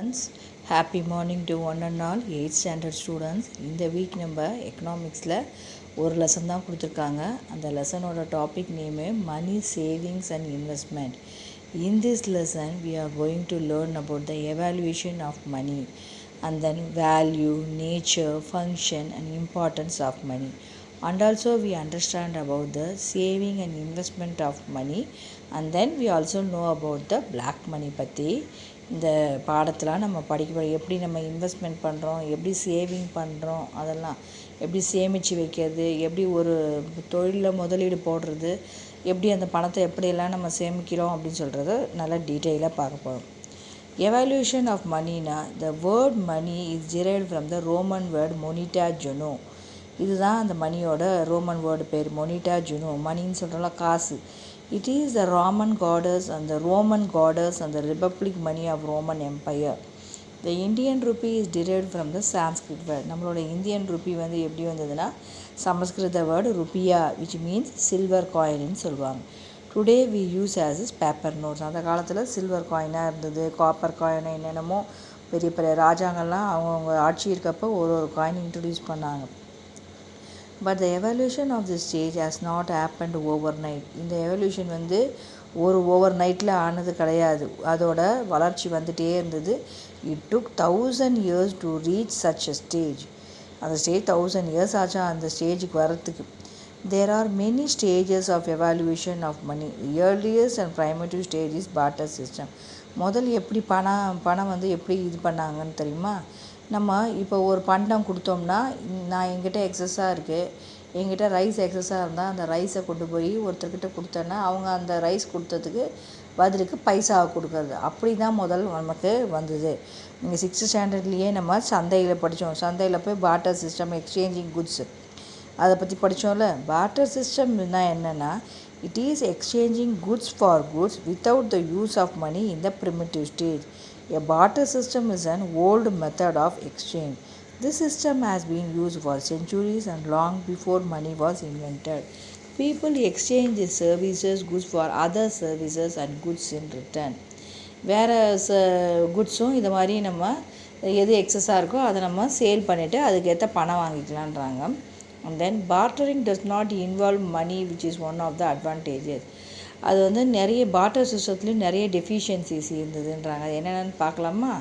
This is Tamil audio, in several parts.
Students, happy morning to one and all 8th standard students. இந்த வீக் நம்ம எக்கனாமிக்ஸில் ஒரு லெசன் தான் கொடுத்துருக்காங்க. அந்த லெசனோட topic name money savings and investment. In this lesson, we are going to learn about the evaluation of money and then value, nature, function and importance of money. And also we understand about the saving and investment of money, and then we also know about the black money பற்றி இந்த பாடத்தில் நம்ம படிக்க எப்படி நம்ம இன்வெஸ்ட்மெண்ட் பண்ணுறோம், எப்படி சேவிங் பண்ணுறோம், அதெல்லாம் எப்படி சேமித்து வைக்கிறது, எப்படி ஒரு தொழிலில் முதலீடு போடுறது, எப்படி அந்த பணத்தை எப்படியெல்லாம் நம்ம சேமிக்கிறோம் அப்படின்னு சொல்கிறத நல்லா டீட்டெயிலாக பார்க்க போகிறோம். Evaluation of money na the word money is derived from the Roman word moneta juno. இதுதான் அந்த மணியோட ரோமன் வேர்டு பேர் moneta juno. மணின்னு சொல்கிறோம்ல காசு. It is the Roman goddess and the Roman goddess and the republic money of Roman Empire. The Indian rupee is derived from the Sanskrit word. நம்மளோட இந்தியன் ருப்பி வந்து எப்படி வந்ததுன்னா சமஸ்கிருத word rupya which means silver coinன்னு சொல்லுவாங்க. Today we use as is paper notes. அந்த காலத்தில் சில்வர் காயினாக இருந்தது, காப்பர் காயின், என்னென்னமோ பெரிய பெரிய ராஜாங்கள்லாம் அவங்கவுங்க ஆட்சி இருக்கப்போ ஒரு காயின் இன்ட்ரடியூஸ் பண்ணாங்க. But the evolution of the stage has not happened over night. இந்த எவல்யூஷன் வந்து ஒரு ஓவர் நைட்டில் ஆனது கிடையாது. அதோட வளர்ச்சி வந்துகிட்டே இருந்தது. It took 1000 years to reach such a stage. அந்த ஸ்டேஜ் 1000 years ஆச்சா அந்த ஸ்டேஜுக்கு வரத்துக்கு. There are many stages of evaluation of money. The earliest and primitive stage is barter system. முதல்ல எப்படி பணம் வந்து எப்படி இது பண்ணாங்கன்னு தெரியுமா? நம்ம இப்போ ஒரு பண்டம் கொடுத்தோம்னா, நான் என்கிட்ட எக்ஸஸாக இருக்குது, என்கிட்ட ரைஸ் எக்ஸஸாக இருந்தால் அந்த ரைஸை கொண்டு போய் ஒருத்தர்கிட்ட கொடுத்தேன்னா அவங்க அந்த ரைஸ் கொடுத்ததுக்கு பதிலுக்கு பைசாவை கொடுக்கறது. அப்படி தான் முதல் நமக்கு வந்தது. நீங்கள் 6th ஸ்டாண்டர்ட்லேயே நம்ம சந்தையில் படித்தோம். சந்தையில் போய் barter system, எக்ஸ்சேஞ்சிங் குட்ஸு அதை பற்றி படித்தோம்ல. barter சிஸ்டம்னா என்னென்னா, it is exchanging goods for goods without the use of money in the primitive stage. A barter system is an old method of exchange. This system has been used for centuries and long before money was invented. People exchange their services, goods for other services and goods in return. வேறு குட்ஸும் இது மாதிரி நம்ம எது எக்ஸஸாக இருக்கோ அதை நம்ம சேல் பண்ணிவிட்டு அதுக்கேற்ற பணம் வாங்கிக்கலான்றாங்க. And then bartering does not involve money, which is one of the advantages. அது வந்து நிறைய barter சிஸ்டத்துலேயும் நிறைய டெஃபிஷியன்சிஸ் இருந்ததுன்றாங்க. அது என்னென்னு பார்க்கலாமா?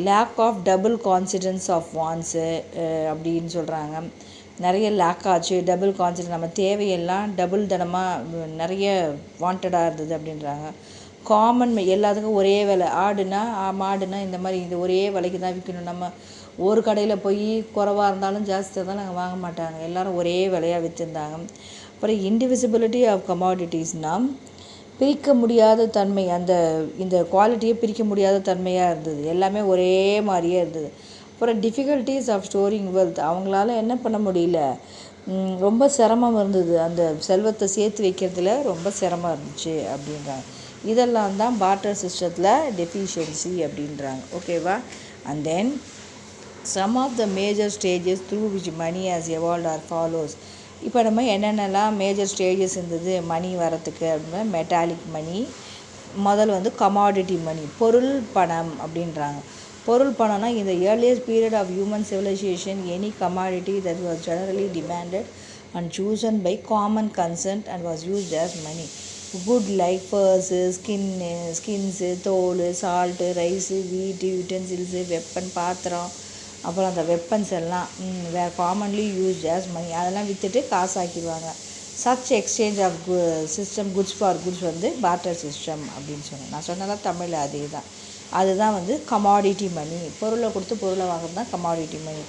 லேக் ஆஃப் டபுள் கான்சிடன்ஸ் ஆஃப் வான்ஸு அப்படின்னு சொல்கிறாங்க. நிறைய லேக் ஆச்சு, டபுள் கான்சிடன்ஸ், நம்ம தேவையெல்லாம் டபுள் தனமாக நிறைய வாண்டடாக இருந்தது அப்படின்றாங்க. காமன் எல்லாத்துக்கும் ஒரே விலை, மாடுனா இந்த மாதிரி இந்த ஒரே விலைக்கு தான் விற்கணும். நம்ம ஒரு கடையில் போய் குறைவாக இருந்தாலும் ஜாஸ்தியாக தான் நாங்கள் வாங்க மாட்டாங்க, எல்லோரும் ஒரே விலையாக விற்றுருந்தாங்க. அப்புறம் இன்டிவிசிபிலிட்டி ஆஃப் கமாடிட்டிஸ்னால் பிரிக்க முடியாத தன்மை, இந்த குவாலிட்டியை பிரிக்க முடியாத தன்மையாக இருந்தது, எல்லாமே ஒரே மாதிரியே இருந்தது. அப்புறம் டிஃபிகல்ட்டிஸ் ஆஃப் ஸ்டோரிங் வெல்த், அவங்களால என்ன பண்ண முடியல, ரொம்ப சிரமம் இருந்தது, அந்த செல்வத்தை சேர்த்து வைக்கிறதுல ரொம்ப சிரமம் இருந்துச்சு அப்படின்றாங்க. இதெல்லாம் தான் barter சிஸ்டத்தில் டெஃபிஷியன்சி அப்படின்றாங்க. ஓகேவா? And then some of the major stages through which money has evolved are follows. இப்போ நம்ம என்னென்னலாம் மேஜர் ஸ்டேஜஸ் இருந்தது மணி வரத்துக்கு அப்படின்னா, மெட்டாலிக் மணி, முதல் வந்து கமாடிட்டி மணி, பொருள் பணம் அப்படின்றாங்க. பொருள் பணம்னா இந்த earliest period of human civilization any commodity that was generally demanded and chosen by common consent and was used as money. Good like furs, skins, தோல், salt, rice, wheat, utensils, weapon, பாத்திரம், அப்புறம் அந்த வெப்பன்ஸ் எல்லாம் வேறு காமன்லி யூஸ்ட் ஆஸ் மணி, அதெல்லாம் விற்றுட்டு காசாக்கிடுவாங்க. Such exchange of system goods for goods வந்து barter சிஸ்டம் அப்படின்னு சொன்னேன். நான் சொன்னதான் தமிழ் அதே தான். அதுதான் வந்து கமாடிட்டி மணி, பொருளை கொடுத்து பொருளை வாங்குறது தான் கமாடிட்டி மணி.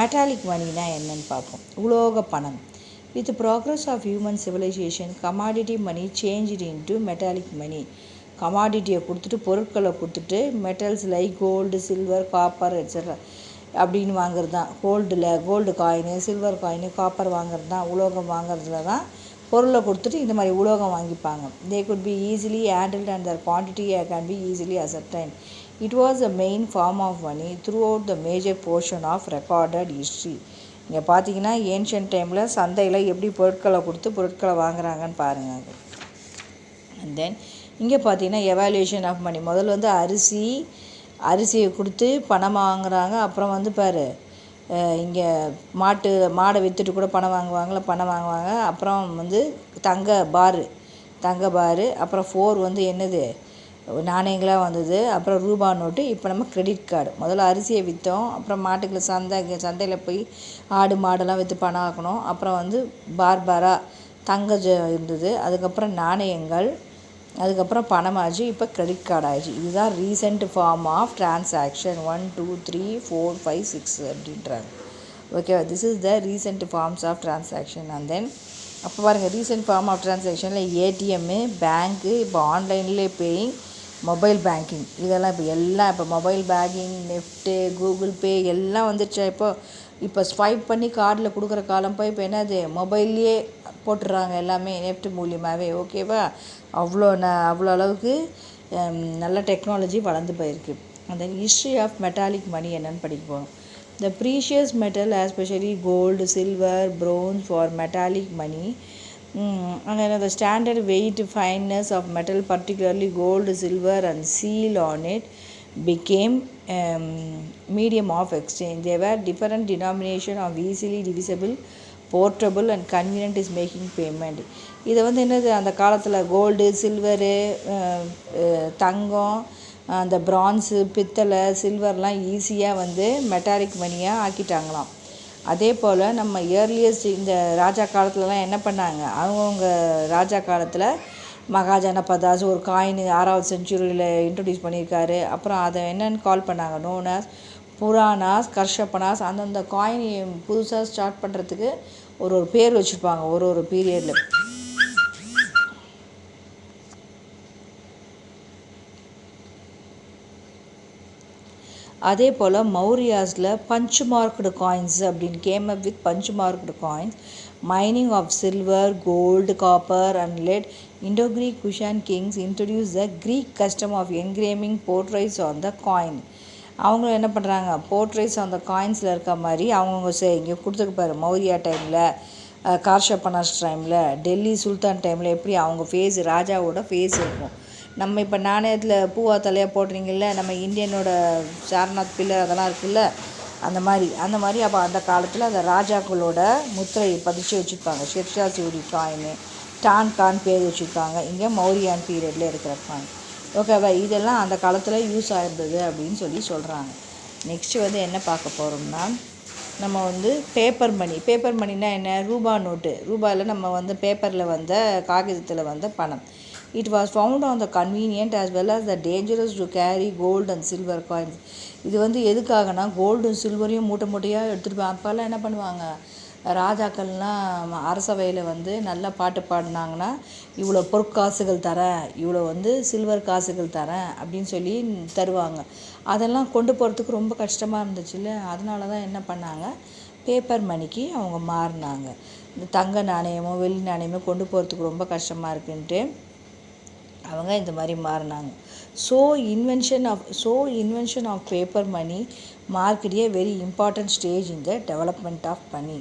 மெட்டாலிக் மணினா என்னன்னு பார்ப்போம். உலோக பணம். With progress of human civilisation commodity money changed into metallic money. கமாடிட்டியை கொடுத்துட்டு பொருட்களை கொடுத்துட்டு metals like gold, silver, copper etcetera அப்படின்னு வாங்குறது தான். Gold coin, silver coin, copper வாங்குறது தான், உலோகம் வாங்குறதுல தான் பொருளை கொடுத்துட்டு இந்த மாதிரி உலோகம் வாங்கிப்பாங்க. They could be easily handled and their quantity can be easily ascertained. It was the main form of money throughout the major portion of recorded history. இங்கே பார்த்தீங்கன்னா ஏன்ஷியன்ட் டைமில் சந்தையில் எப்படி பொருட்களை கொடுத்து பொருட்களை வாங்குறாங்கன்னு பாருங்கள். அண்ட் தென் இங்கே பார்த்தீங்கன்னா எவாலுவேஷன் ஆஃப் மணி, முதல்ல வந்து அரிசி, அரிசியை கொடுத்து பணம் வாங்குறாங்க. அப்புறம் வந்து பாரு, இங்கே மாடை விற்றுட்டு கூட பணம் வாங்குவாங்க. அப்புறம் வந்து தங்க பாரு. அப்புறம் 4 வந்து என்னது, நாணயங்களாக வந்தது. அப்புறம் ரூபா நோட்டு. இப்போ நம்ம கிரெடிட் கார்டு. முதல்ல அரிசியை விற்றோம், அப்புறம் மாட்டுக்குள்ள சந்தையில் போய் ஆடு மாடெல்லாம் விற்று பணம் ஆக்கணும். அப்புறம் வந்து பாராக தங்கம் இருந்தது. அதுக்கப்புறம் நாணயங்கள், அதுக்கப்புறம் பணமாச்சு. இப்போ கிரெடிட் கார்டு ஆயிடுச்சு. இதுதான் ரீசெண்ட் ஃபார்ம் ஆஃப் டிரான்சாக்ஷன். 1 2 3 4 5 6 அப்படின்றாங்க. ஓகேவா? This is the recent forms of transaction. And then அப்போ பாருங்கள், ரீசெண்ட் ஃபார்ம் ஆஃப் டிரான்சாக்ஷனில் ஏடிஎம்மு, பேங்க்கு, இப்போ ஆன்லைன்லேயே பேயிங், மொபைல் பேங்கிங், இதெல்லாம் இப்போ mobile banking, NEFT, Google Pay எல்லாம் வந்துடுச்சா. இப்போ ஸ்வைப் பண்ணி கார்டில் கொடுக்குற காலம் போய் இப்போ என்னது, மொபைல்லையே போட்டுடுறாங்க எல்லாமே நெஃப்ட் மூலியமாகவே. ஓகேவா? அவ்வளோ அளவுக்கு நல்ல டெக்னாலஜி வளர்ந்து போயிருக்கு. அந்த ஹிஸ்ட்ரி ஆஃப் மெட்டாலிக் மணி என்னன்னு படிக்க போகணும். The precious metal, especially gold, silver, bronze for metallic money, and the standard weight, fineness of metal, particularly gold, silver, and seal on it, became medium of exchange. They were different denomination of easily divisible, portable, and convenient is making payment. இதை வந்து என்னது, அந்த காலத்தில் கோல்டு, சில்வரு, தங்கம், அந்த பிரான்ஸு, பித்தளை, சில்வர்லாம் ஈஸியாக வந்து மெட்டாலிக் மணியாக ஆக்கிட்டாங்களாம். அதே போல் நம்ம இயர்லியஸ்ட் இந்த ராஜா காலத்துலலாம் என்ன பண்ணாங்க, அவங்கவுங்க ராஜா காலத்தில் மகாஜனபதாஸ் ஒரு காயின் 6வது செஞ்சுரியில் இன்ட்ரடியூஸ் பண்ணியிருக்காரு. அப்புறம் அதை என்னென்னு கால் பண்ணாங்க, நோனாஸ் புராணாஸ், கர்ஷப்பனாஸ். அந்தந்த காயின் புதுசாக ஸ்டார்ட் பண்ணுறதுக்கு ஒரு பேர் வச்சுருப்பாங்க ஒரு பீரியடில். அதே போல் மௌரியாஸில் பஞ்ச் மார்க்டு காயின்ஸ் அப்படின்னு came up with punch marked coins, mining of silver, gold, copper and lead. Indo-Greek Kushan kings introduce the Greek custom of engraving portraits on the coin. அவங்களும் என்ன பண்ணுறாங்க, போர்ட்ரைட்ஸ் ஆன் த காயின்ஸில் இருக்க மாதிரி அவங்கவுங்க இங்கே கொடுத்துருப்பாரு. மௌரியா டைமில், கார்ஷப்பனாஸ் டைமில், டெல்லி சுல்தான் டைமில் எப்படி அவங்க ஃபேஸ், ராஜாவோட ஃபேஸ் இருக்கும். நம்ம இப்போ நாணயத்தில் பூவா தலையாக போடுறீங்கல்ல, நம்ம இந்தியனோட சாரநாத் பில்லர் அதெல்லாம் இருக்குல்ல, அந்த மாதிரி அப்போ அந்த காலத்தில் அந்த ராஜாக்களோட முத்திரை பதிச்சு வச்சுருப்பாங்க. ஷெர்ஷா சூரி காயின், டான் கான் பேர் வச்சுருக்காங்க. இங்கே மௌரியான் பீரியடில் இருக்கிற காயின். ஓகேவா? இதெல்லாம் அந்த காலத்தில் யூஸ் ஆகிருந்தது அப்படின்னு சொல்கிறாங்க. நெக்ஸ்ட்டு வந்து என்ன பார்க்க போகிறோம்னா, நம்ம வந்து பேப்பர் மணினா என்ன, ரூபா நோட்டு. ரூபாயில் நம்ம வந்து பேப்பரில் வந்த காகிதத்தில் வந்த பணம். It was found on the convenient as well as the dangerous to carry gold and silver coins. இது வந்து எதுக்காகனா, கோல்டும் சில்வரையும் மூட்டையாக எடுத்துகிட்டு அப்போல்லாம் என்ன பண்ணுவாங்க, ராஜாக்கள்லாம் அரசவையில் வந்து நல்லா பாட்டு பாடினாங்கன்னா, இவ்வளோ பொற்காசுகள் தரேன், இவ்வளோ வந்து சில்வர் காசுகள் தரேன் அப்படின்னு சொல்லி தருவாங்க. அதெல்லாம் கொண்டு போகிறதுக்கு ரொம்ப கஷ்டமாக இருந்துச்சுல்ல. அதனால தான் என்ன பண்ணாங்க, பேப்பர் மணிக்கு அவங்க மாறினாங்க. இந்த தங்க நாணயமோ வெள்ளி நாணயமோ கொண்டு போகிறதுக்கு ரொம்ப கஷ்டமாக இருக்குன்ட்டு அவங்க இந்த மாதிரி மாறினாங்க. So invention of paper money market a very important stage in the development of money.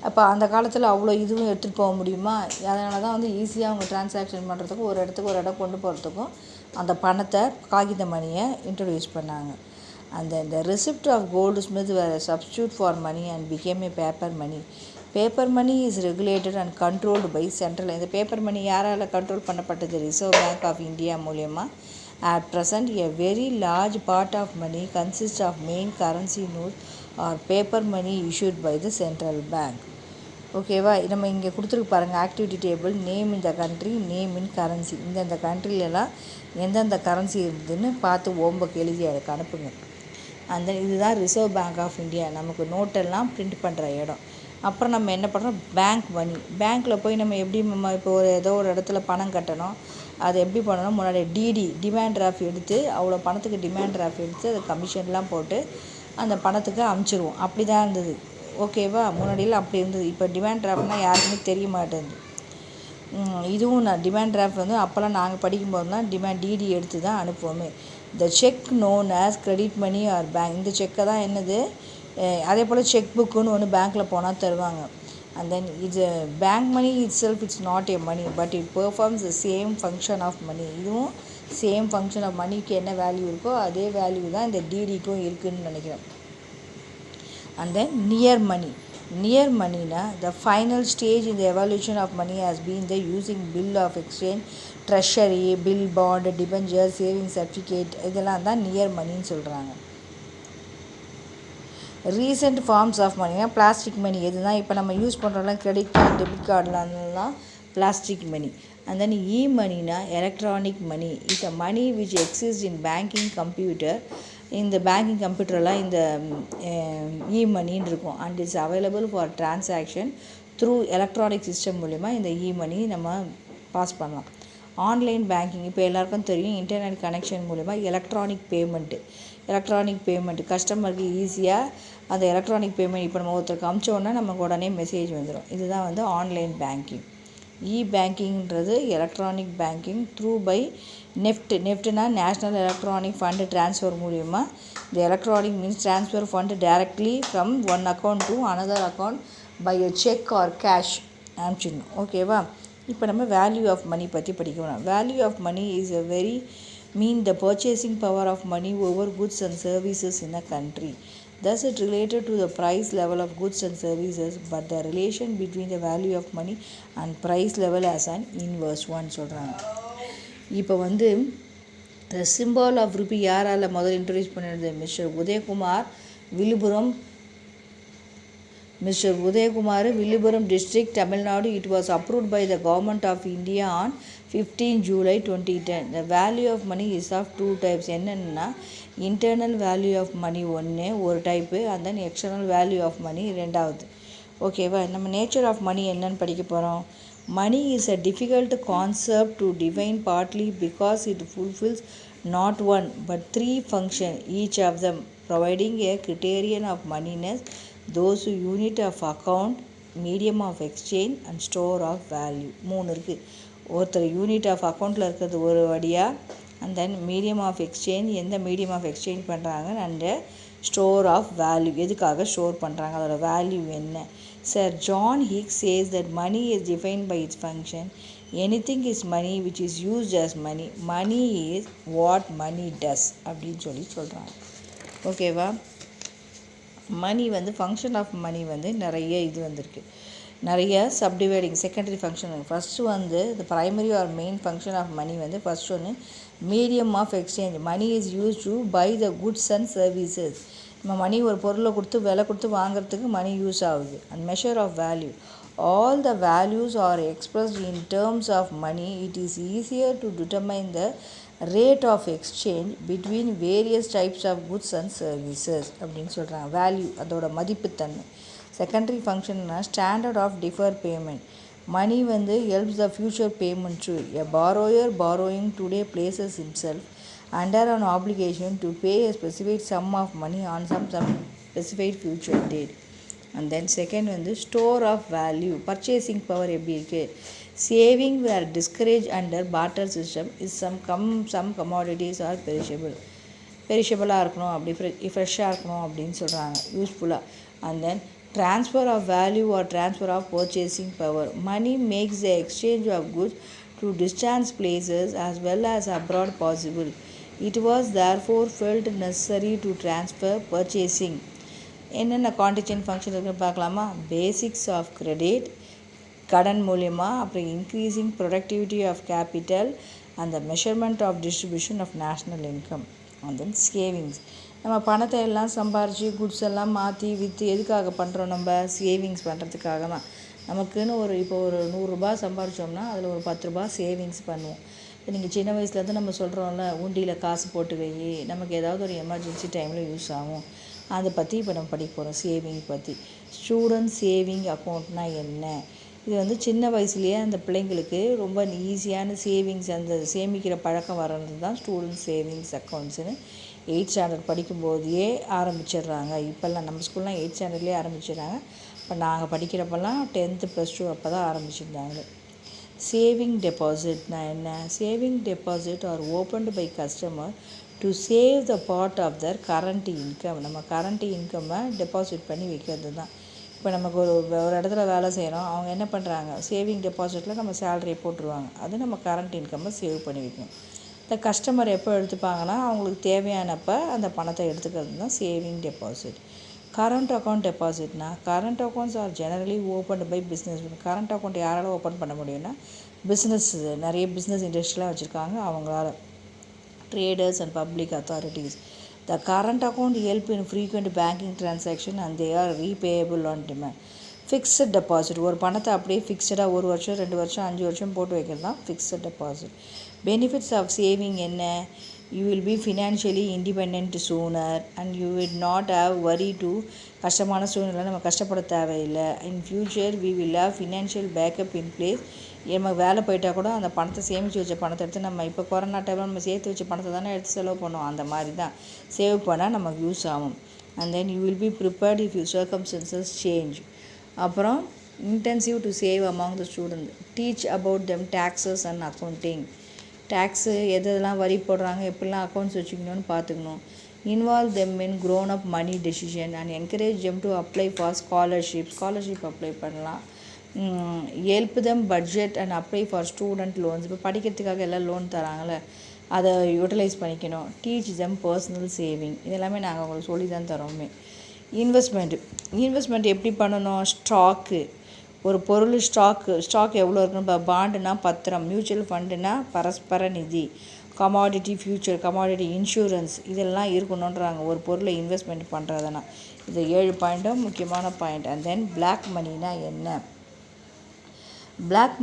அப்போ அந்த காலத்தில் அவ்வளோ இதுவும் எடுத்துகிட்டு போக முடியுமா? அதனால தான் வந்து ஈஸியாக அவங்க டிரான்சாக்ஷன் பண்ணுறதுக்கும் ஒரு இடம் கொண்டு போகிறதுக்கும் அந்த பணத்தை, காகித மணியை இன்ட்ரடியூஸ் பண்ணாங்க. அந்த receipt of goldsmith were substitute for money and became a paper money. Paper money is regulated and controlled by central. இந்த பேப்பர் மணி யாரால் கண்ட்ரோல் பண்ணப்பட்டது? ரிசர்வ் பேங்க் ஆஃப் இந்தியா மூலயமா. At present, a very large part of money consists of main currency notes or paper money issued by the central bank. ஓகேவா? நம்ம இங்கே கொடுத்துருக்கு பாருங்கள், activity table, name in the country, name in currency. இந்தந்த கண்ட்ரிலெலாம் எந்தெந்த கரன்சி இருக்குதுன்னு பார்த்து ஓம்புக்கு எழுதி அதுக்கு அனுப்புங்க. அந்த இதுதான் ரிசர்வ் பேங்க் ஆஃப் இந்தியா, நமக்கு நோட்டெல்லாம் பிரிண்ட் பண்ணுற இடம். அப்புறம் நம்ம என்ன பண்ணுறோம், பேங்க் மணி. பேங்க்கில் போய் நம்ம எப்படி இப்போ ஏதோ ஒரு இடத்துல பணம் கட்டணும், அதை எப்படி பண்ணணும், முன்னாடி டிமாண்ட் டிராஃப்ட் எடுத்து, அவ்வளோ பணத்துக்கு டிமாண்ட் டிராஃப்ட் எடுத்து அதை கமிஷன்லாம் போட்டு அந்த பணத்துக்கு அமுச்சிடுவோம். அப்படி தான் இருந்தது. ஓகேவா? முன்னாடியெல்லாம் அப்படி இருந்தது. இப்போ டிமாண்ட் டிராஃப்ட்னால் யாருக்குமே தெரிய மாட்டேங்குது. இதுவும் டிமாண்ட் டிராஃப்ட் வந்து அப்போல்லாம் நாங்கள் படிக்கும்போது தான் டிடி எடுத்து தான் அனுப்புவோமே. The cheque known as credit money or bank. இந்த செக்கை தான் என்னது, அதே போல் செக் புக்குன்னு ஒன்று பேங்க்கில் போனால் தருவாங்க. அண்ட் தென் இது bank money itself it's not a money but it performs the same function of money. இதுவும் சேம் ஃபங்க்ஷன் ஆஃப் மணிக்கு என்ன வேல்யூ இருக்கோ அதே வேல்யூ தான் இந்த டிடிக்கும் இருக்குதுன்னு நினைக்கிறேன். And then near money. Near money the final stage in the evolution of money has been the using bill of exchange, treasury, bill, bond, debenture, saving certificate. இதெல்லாம் தான் நியர் மணின்னு சொல்கிறாங்க. ரீசெண்ட் ஃபார்ம்ஸ் ஆஃப் மணினா பிளாஸ்டிக் மணி. எதுதான் இப்போ நம்ம யூஸ் பண்ணுறோம்லாம் கிரெடிட் கார்டு, டெபிட் கார்டுலாம் பிளாஸ்டிக் மணி. And then e-moneyனா electronic money is a money which exists in banking computer. இந்த பேங்கிங் கம்ப்யூட்டரெலாம் இந்த இ-மணின்னு இருக்கும். And it's available for transaction through electronic system மூலிமா இந்த இ-மணி நம்ம பாஸ் பண்ணலாம். ஆன்லைன் பேங்கிங் இப்போ எல்லாருக்கும் தெரியும். இன்டர்நெட் கனெக்ஷன் மூலிமா எலக்ட்ரானிக் பேமெண்ட்டு கஸ்டமருக்கு ஈஸியாக அந்த எலக்ட்ரானிக் பேமெண்ட் இப்போ நம்ம ஒருத்தருக்கு அமிச்சோன்னா நமக்கு உடனே மெசேஜ் வந்துடும். இதுதான் வந்து ஆன்லைன் பேங்கிங். பேங்கிங்கிறது எலக்ட்ரானிக் பேங்கிங் த்ரூ பை நெஃப்ட்னா நேஷ்னல் எலக்ட்ரானிக் ஃபண்டு ட்ரான்ஸ்ஃபர் மூலிமா. இந்த electronic means transfer fund directly from one account to another account by a cheque or cash அனுப்பிச்சிடணும். ஓகேவா? இப்போ நம்ம வேல்யூ ஆஃப் மணி பற்றி படிக்கணும். Value of money is a very mean the purchasing power of money over goods and services in a country. Thus it related to the price level of goods and services, but the relation between the value of money and price level as an inverse one சொல்கிறாங்க. இப்போ வந்து the symbol of rupee யாரால் முதல்ல இன்ட்ரடியூஸ் பண்ணினது? Mister Udayakumar, Villupuram district, Tamil Nadu. It was approved by the government of India on 15 July 2010. The value of money is of two types. என்னென்னா இன்டர்னல் வேல்யூ ஆஃப் மணி ஒரு type, and then external value of money ரெண்டாவது. ஓகேவா? நம்ம நேச்சர் ஆஃப் மணி என்னன்னு படிக்க போகிறோம். Money is a difficult concept to define, partly because it fulfills not one but three functions, each of them providing a criterion of moneyness, those unit of account, medium of exchange and store of value. மூணு இருக்குது. ஒருத்தர் யூனிட் ஆஃப் அக்கௌண்ட்டில் இருக்கிறது ஒரு வழியாக, and then medium of exchange, எந்த மீடியம் ஆஃப் எக்ஸ்சேஞ்ச் பண்ணுறாங்க, அண்டு ஸ்டோர் ஆஃப் வேல்யூ, எதுக்காக ஸ்டோர் பண்ணுறாங்க, அதோட வேல்யூ என்ன. Sir John Hicks says that money is defined by its function. Anything is money which is used as money. Money is what money does அப்படின்னு சொல்கிறாங்க. ஓகேவா? மணி வந்து ஃபங்க்ஷன் ஆஃப் மணி வந்து நிறைய இது வந்திருக்கு, நிறைய சப்டிவைடிங் செகண்டரி ஃபங்க்ஷன். ஃபஸ்ட்டு வந்து இந்த primary or main function of money வந்து ஃபஸ்ட் ஒன்று medium of exchange. Money is use to buy the goods and services. நம்ம மணி ஒரு பொருளை கொடுத்து விலை கொடுத்து வாங்குறதுக்கு மணி யூஸ் ஆகுது. And measure of value. All the values are expressed in terms of money. It is easier to determine the rate of exchange between various types of goods and services அப்படின்னு சொல்கிறாங்க. வேல்யூ அதோட மதிப்புத்தன்மை. செகண்டரி ஃபங்க்ஷன்னா ஸ்டாண்டர்ட் ஆஃப் டிஃபர் பேமெண்ட். மணி வந்து helps the future payment to a borrower borrowing today places himself under an obligation to pay a specific sum of money on some specified future date. And then second வந்து store of value. Purchasing power எப்படி இருக்குது? Saving were discourage under barter system is some commodities are பெரிஷபிளாக இருக்கணும், அப்படி ஃப்ரெஷ்ஷாக இருக்கணும் அப்படின்னு சொல்கிறாங்க, யூஸ்ஃபுல்லாக. And then transfer of value or transfer of purchasing power. Money makes the exchange of goods to distant places as well as abroad possible. It was therefore felt necessary to transfer purchasing. என்னென்ன கான்டிஜென்ட் ஃபங்க்ஷன் இருக்குன்னு பார்க்கலாமா? பேசிக்ஸ் ஆஃப் கிரெடிட், கடன் மூலிமா, அப்புறம் இன்க்ரீஸிங் ப்ரொடக்டிவிட்டி ஆஃப் கேபிட்டல், அந்த measurement of distribution of national income. And then savings. நம்ம பணத்தை எல்லாம் சம்பாரித்து குட்ஸ் எல்லாம் மாற்றி விற்று எதுக்காக பண்ணுறோம்? நம்ம சேவிங்ஸ் பண்ணுறதுக்காக தான். நமக்குன்னு இப்போ ஒரு 100 ரூபாய் சம்பாரித்தோம்னா அதில் ஒரு 10 ரூபாய் சேவிங்ஸ் பண்ணுவோம். இப்போ நீங்கள் சின்ன வயசுலேருந்து நம்ம சொல்கிறோம்ல, உண்டியில் காசு போட்டு வை, நமக்கு ஏதாவது ஒரு எமர்ஜென்சி டைமில் யூஸ் ஆகும். அதை பற்றி இப்போ நம்ம படிக்க போகிறோம், சேவிங் பற்றி. ஸ்டூடெண்ட் சேவிங் அக்கௌண்ட்னால் என்ன? இது வந்து சின்ன வயசுலேயே அந்த பிள்ளைங்களுக்கு ரொம்ப ஈஸியான சேவிங்ஸ், அந்த சேமிக்கிற பழக்கம் வர்றது தான் ஸ்டூடெண்ட் சேவிங்ஸ் அக்கௌண்ட்ஸுன்னு 8th ஸ்டாண்டர்ட் படிக்கும்போதே ஆரம்பிச்சிடுறாங்க. இப்போல்லாம் நம்ம ஸ்கூல்லாம் 8th ஸ்டாண்டர்ட்லேயே ஆரம்பிச்சிடுறாங்க. இப்போ நாங்கள் படிக்கிறப்பெல்லாம் 10th +2 அப்போ தான் ஆரம்பிச்சிருந்தாங்க. சேவிங் டெபாசிட்னா என்ன? Saving deposit are opened by customer to save the part of their current income. நம்ம கரண்ட் இன்கம்மை டெபாசிட் பண்ணி வைக்கிறது தான். இப்போ நமக்கு ஒரு இடத்துல வேலை செய்கிறோம், அவங்க என்ன பண்ணுறாங்க, சேவிங் டெபாசிட்டில் நம்ம சேலரியை போட்டுருவாங்க. அது நம்ம கரண்ட் இன்கம்மை சேவ் பண்ணி வைக்கணும். இந்த கஸ்டமர் எப்போ எடுத்துப்பாங்கன்னா அவங்களுக்கு தேவையானப்போ அந்த பணத்தை எடுத்துக்கிறது தான் சேவிங் டெபாசிட். கரண்ட் அக்கௌண்ட் டெபாசிட்னா current accounts are generally open by business. Current account யாரால் ஓப்பன் பண்ண முடியும்னா பிஸ்னஸ், நிறைய பிஸ்னஸ் இண்டஸ்ட்ரியெலாம் வச்சுருக்காங்க அவங்களால, traders and public authorities. The current account help in frequent banking transaction and they are repayable on demand. Fixed deposit, ஒரு பணத்தை அப்படியே ஃபிக்ஸடாக 1 வருஷம் 2 வருஷம் 5 வருஷம் போட்டு வைக்கிறது தான் fixed deposit. Benefits of saving என்ன? You will be financially independent sooner and you will not have worry to. கஷ்டமான சூழ்நிலை நம்ம கஷ்டப்பட தேவையில்லை. In future we will have financial backup in place. நம்ம வேலை போயிட்டால் கூட அந்த பணத்தை சேமித்து வச்ச பணத்தை எடுத்து நம்ம இப்போ கொரோனா டைமில் நம்ம சேர்த்து வச்ச பணத்தை தானே எடுத்து செலவு பண்ணோம், அந்த மாதிரி தான் சேவ் பண்ணால் நமக்கு யூஸ் ஆகும். And then you will be prepared if you circumstances change. அப்புறம் intensive to save among the student. Teach about them taxes and accounting. Tax எதெல்லாம் வரி போடுறாங்க, எப்படிலாம் அக்கௌண்ட்ஸ் வச்சுக்கணும்னு பார்த்துக்கணும். Involve them in grown up money decision and encourage them to apply for scholarship apply பண்ணலாம். Help them budget and apply for student loans. இப்போ படிக்கிறதுக்காக எல்லாம் லோன் தராங்களே, அதை யூட்டிலைஸ் பண்ணிக்கணும். Teach them personal saving. இதெல்லாமே நாங்கள் உங்களுக்கு சொல்லி தான் தரோமே. இன்வெஸ்ட்மெண்ட் எப்படி பண்ணணும்? ஸ்டாக்கு, ஒரு பொருள் ஸ்டாக் எவ்வளோ இருக்குன்னு. இப்போ பாண்டுனா பத்திரம், மியூச்சுவல் ஃபண்டுனா பரஸ்பர நிதி, கமாடிட்டி ஃபியூச்சர், கமாடிட்டி இன்சூரன்ஸ், இதெல்லாம் இருக்கணுன்றாங்க ஒரு பொருளை இன்வெஸ்ட்மெண்ட் பண்ணுறதுனா. இது 7 பாயிண்ட்டும் முக்கியமான பாயிண்ட். அண்ட் தென் பிளாக் மணினா என்ன? Black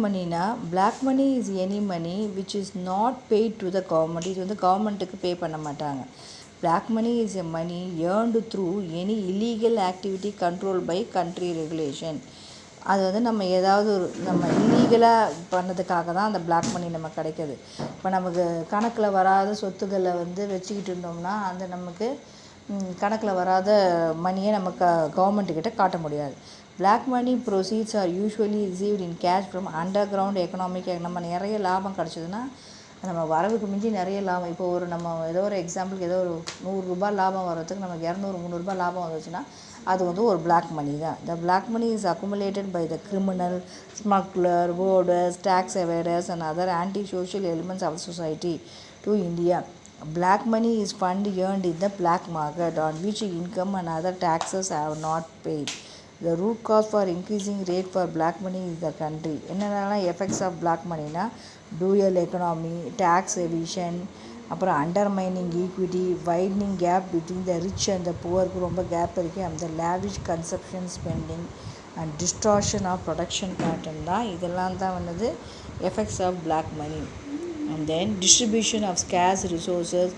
money is any money which is not paid to the government. இது வந்து கவர்மெண்ட்டுக்கு பே பண்ண மாட்டாங்க. Black money is a money earned through any illegal activity control by country regulation. அது வந்து நம்ம ஏதாவது நம்ம இல்லீகலாக பண்ணதுக்காக தான் அந்த பிளாக் மணி நமக்கு கிடைக்கிது. இப்போ நமக்கு கணக்கில் வராத சொத்துக்களை வந்து வச்சுக்கிட்டு இருந்தோம்னா அந்த நமக்கு கணக்கில் வராத மணியை நமக்கு கவர்மெண்ட்டுக்கிட்ட காட்ட முடியாது. Black money proceeds are usually received in cash from underground economic. நம்ம நிறைய லாபம் கிடச்சிதுன்னா நம்ம வரவுக்கு மிஞ்சி நிறைய லாபம். இப்போ நம்ம ஏதோ ஒரு எக்ஸாம்பிளுக்கு ஏதோ ஒரு 100 ரூபாய் லாபம் வர்றதுக்கு நமக்கு 200-300 ரூபாய் லாபம் வந்துச்சுன்னா அது வந்து ஒரு பிளாக் மணி தான். The black money is accumulated by the criminal, smugglers, hoarders, tax evaders and other anti social elements of society to India. Black money is fund earned in the black market on which income and other taxes have not paid. The root cause for increasing rate for black money is the country. என்னென்னலாம் எஃபெக்ட்ஸ் ஆஃப் பிளாக் மணினா டூயல் எக்கனாமி, டேக்ஸ் எவிஷன், அப்புறம் undermining equity, widening gap between the rich and the புவருக்கு ரொம்ப கேப் இருக்குது, அந்த lavish consumption spending and distortion of production pattern தான். இதெல்லாம் தான் வந்து effects of black money. And then distribution of scarce resources,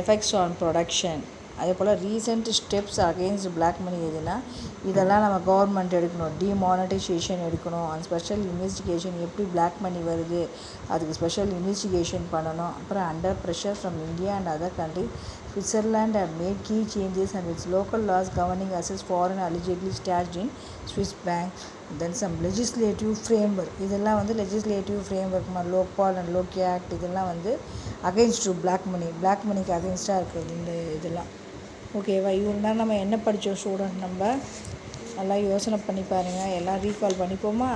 effects on production. அதே போல் recent steps against black money எதுனா இதெல்லாம் நம்ம கவர்மெண்ட் எடுக்கணும். டிமானிட்டைசேஷன் எடுக்கணும். அண்ட் ஸ்பெஷல் இன்வெஸ்டிகேஷன், எப்படி பிளாக் மணி வருது அதுக்கு ஸ்பெஷல் இன்வெஸ்டிகேஷன் பண்ணணும். அப்புறம் under pressure from India and other country, Switzerland have made key changes and its local laws governing assets foreign allegedly stashed in Swiss bank. Then some legislative framework. இதெல்லாம் வந்து legislative framework லோக்பால் அண்ட் லோக்கி ஆக்ட் இதெல்லாம் வந்து அகெயின்ஸ்ட் டு பிளாக் மணிக்கு அகெயின்ஸ்டாக இருக்குது இந்த இதெல்லாம். ஓகேவா? இவ்வளோ நேரம் நம்ம என்ன படித்தோம் ஸ்டூடெண்ட்? நம்ம நல்லா யோசனை பண்ணி பாருங்கள், எல்லாம் ரீகால் பண்ணிப்போமா?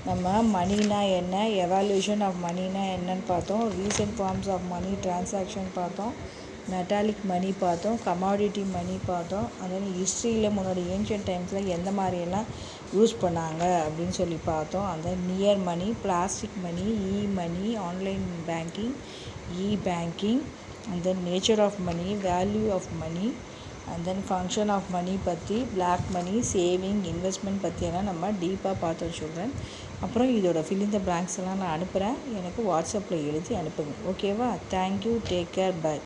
நம்ம மணினா என்ன, எவாலுவேஷன் ஆஃப் மணினா என்னன்னு பார்த்தோம், recent forms of money transaction பார்த்தோம், மெட்டாலிக் மணி பார்த்தோம், கமாடிட்டி மணி பார்த்தோம். அதே ஹிஸ்ட்ரியில் முன்னாடி ஏன்ஷியன்ட் டைம்ஸில் எந்த மாதிரியெல்லாம் யூஸ் பண்ணாங்க அப்படின்னு சொல்லி பார்த்தோம். அந்த near money, plastic money, money, online banking, banking, and then nature of money, value of money, and then function of money பற்றி, பிளாக் மணி, சேவிங், இன்வெஸ்ட்மெண்ட் பற்றியெல்லாம் நம்ம டீப்பாக பார்த்தோம் சொல்கிறேன். அப்புறம் இதோட ஃபில் இந்த பிளாங்க்ஸ் எல்லாம் நான் அனுப்புகிறேன், எனக்கு வாட்ஸ்அப்பில் எழுதி அனுப்புங்க. ஓகேவா? Thank you, take care, by.